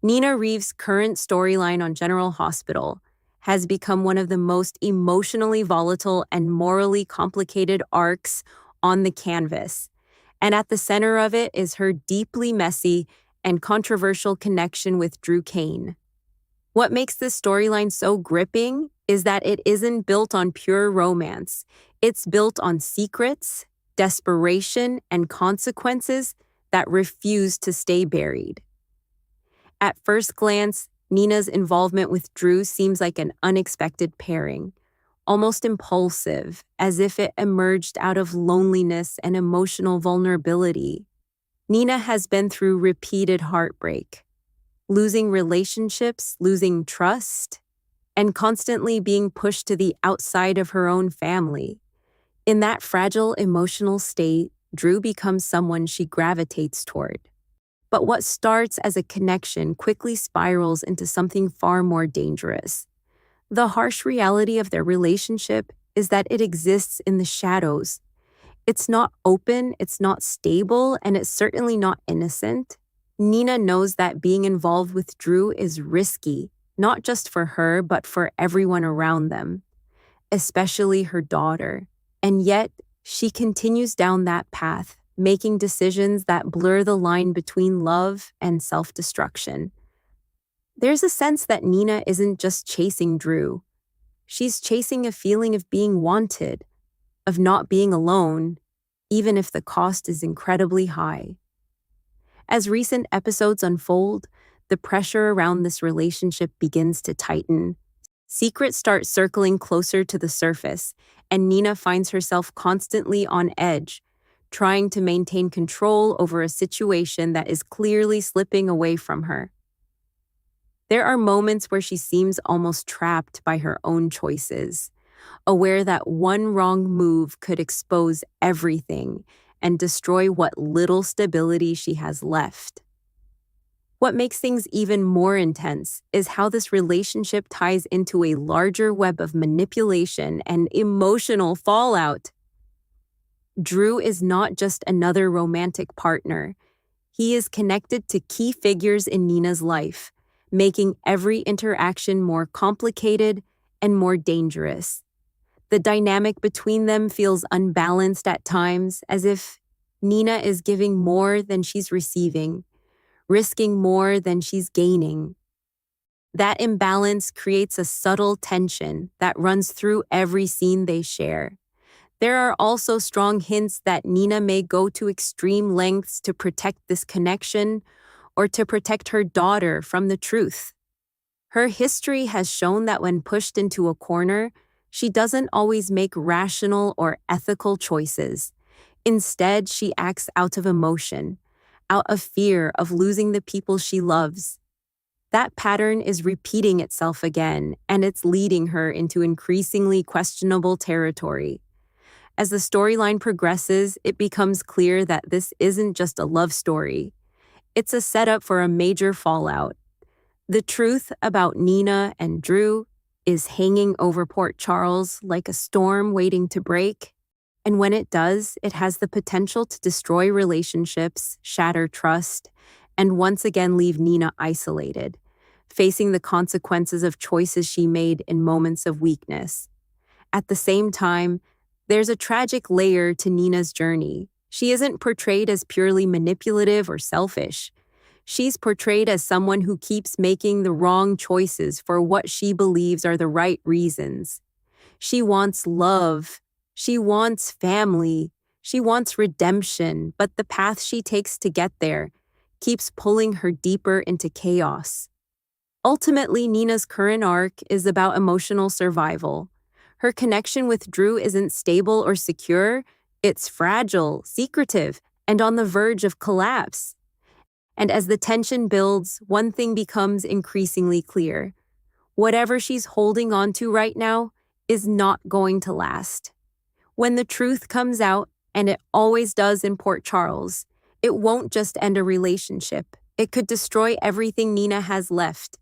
Nina Reeves' current storyline on General Hospital has become one of the most emotionally volatile and morally complicated arcs on the canvas. And at the center of it is her deeply messy and controversial connection with Drew Kane. What makes this storyline so gripping is that it isn't built on pure romance. It's built on secrets, desperation, and consequences that refuse to stay buried. At first glance, Nina's involvement with Drew seems like an unexpected pairing, almost impulsive, as if it emerged out of loneliness and emotional vulnerability. Nina has been through repeated heartbreak, losing relationships, losing trust, and constantly being pushed to the outside of her own family. In that fragile emotional state, Drew becomes someone she gravitates toward. But what starts as a connection quickly spirals into something far more dangerous. The harsh reality of their relationship is that it exists in the shadows. It's not open, it's not stable, and it's certainly not innocent. Nina knows that being involved with Drew is risky, not just for her, but for everyone around them, especially her daughter. And yet, she continues down that path, making decisions that blur the line between love and self-destruction. There's a sense that Nina isn't just chasing Drew. She's chasing a feeling of being wanted, of not being alone, even if the cost is incredibly high. As recent episodes unfold, the pressure around this relationship begins to tighten. Secrets start circling closer to the surface, and Nina finds herself constantly on edge, trying to maintain control over a situation that is clearly slipping away from her. There are moments where she seems almost trapped by her own choices, aware that one wrong move could expose everything and destroy what little stability she has left. What makes things even more intense is how this relationship ties into a larger web of manipulation and emotional fallout. Drew is not just another romantic partner. He is connected to key figures in Nina's life, making every interaction more complicated and more dangerous. The dynamic between them feels unbalanced at times, as if Nina is giving more than she's receiving, risking more than she's gaining. That imbalance creates a subtle tension that runs through every scene they share. There are also strong hints that Nina may go to extreme lengths to protect this connection or to protect her daughter from the truth. Her history has shown that when pushed into a corner, she doesn't always make rational or ethical choices. Instead, she acts out of emotion, out of fear of losing the people she loves. That pattern is repeating itself again, and it's leading her into increasingly questionable territory. As the storyline progresses, it becomes clear that this isn't just a love story. It's a setup for a major fallout. The truth about Nina and Drew is hanging over Port Charles like a storm waiting to break. And when it does, it has the potential to destroy relationships, shatter trust, and once again leave Nina isolated, facing the consequences of choices she made in moments of weakness. At the same time, there's a tragic layer to Nina's journey. She isn't portrayed as purely manipulative or selfish. She's portrayed as someone who keeps making the wrong choices for what she believes are the right reasons. She wants love. She wants family. She wants redemption, but the path she takes to get there keeps pulling her deeper into chaos. Ultimately, Nina's current arc is about emotional survival. Her connection with Drew isn't stable or secure. It's fragile, secretive, and on the verge of collapse. And as the tension builds, one thing becomes increasingly clear. Whatever she's holding on to right now is not going to last. When the truth comes out, and it always does in Port Charles, it won't just end a relationship. It could destroy everything Nina has left.